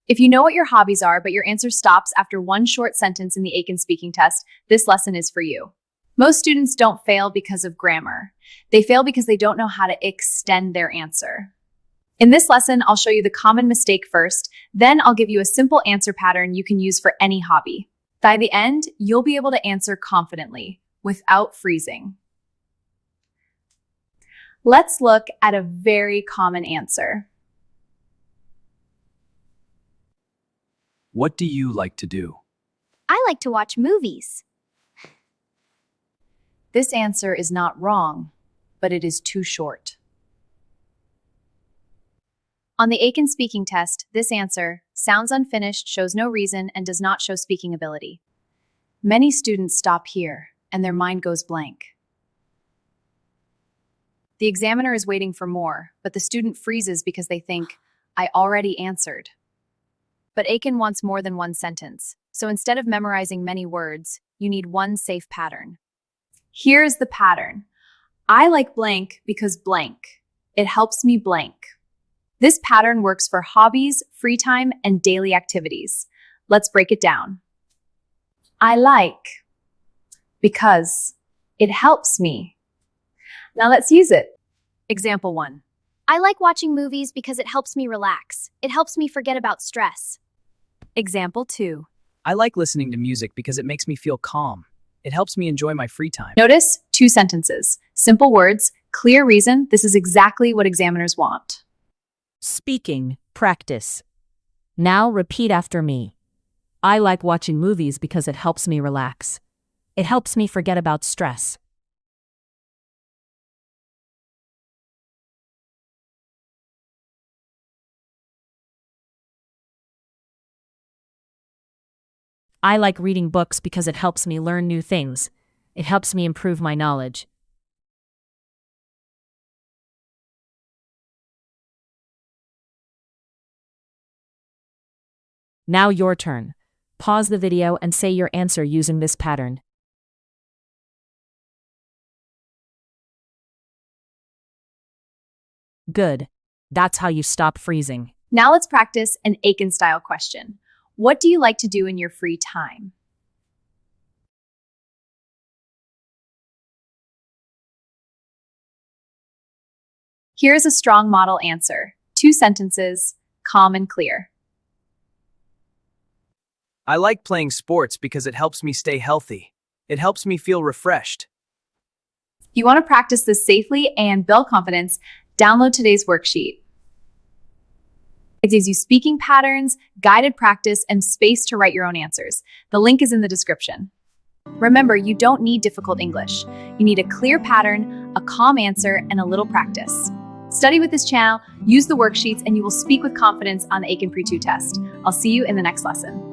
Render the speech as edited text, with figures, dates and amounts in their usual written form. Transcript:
If you know what your hobbies are, but your answer stops after one short sentence in the Eiken speaking test, this lesson is for you. Most students don't fail because of grammar. They fail because they don't know how to extend their answer. In this lesson, I'll show you the common mistake first, then I'll give you a simple answer pattern you can use for any hobby. By the end, you'll be able to answer confidently, without freezing. Let's look at a very common answer. What do you like to do? I like to watch movies. This answer is not wrong, but it is too short. On the Eiken speaking test, this answer sounds unfinished, shows no reason, and does not show speaking ability. Many students stop here, and their mind goes blank. The examiner is waiting for more, but the student freezes because they think, I already answered. But Eiken wants more than one sentence, so instead of memorizing many words, you need one safe pattern. Here's the pattern. I like blank because blank. It helps me blank. This pattern works for hobbies, free time, and daily activities. Let's break it down. I like because it helps me. Now let's use it. Example 1. I like watching movies because it helps me relax. It helps me forget about stress. Example 2. I like listening to music because it makes me feel calm. It helps me enjoy my free time. Notice 2 sentences. Simple words, clear reason. This is exactly what examiners want. Speaking, practice. Now repeat after me. I like watching movies because it helps me relax. It helps me forget about stress. I like reading books because it helps me learn new things. It helps me improve my knowledge. Now your turn. Pause the video and say your answer using this pattern. Good. That's how you stop freezing. Now let's practice an Eiken-style question. What do you like to do in your free time? Here's a strong model answer. 2 sentences, calm and clear. I like playing sports because it helps me stay healthy. It helps me feel refreshed. If you want to practice this safely and build confidence, download today's worksheet. It gives you speaking patterns, guided practice, and space to write your own answers. The link is in the description. Remember, you don't need difficult English. You need a clear pattern, a calm answer, and a little practice. Study with this channel, use the worksheets, and you will speak with confidence on the Eiken Pre-2 test. I'll see you in the next lesson.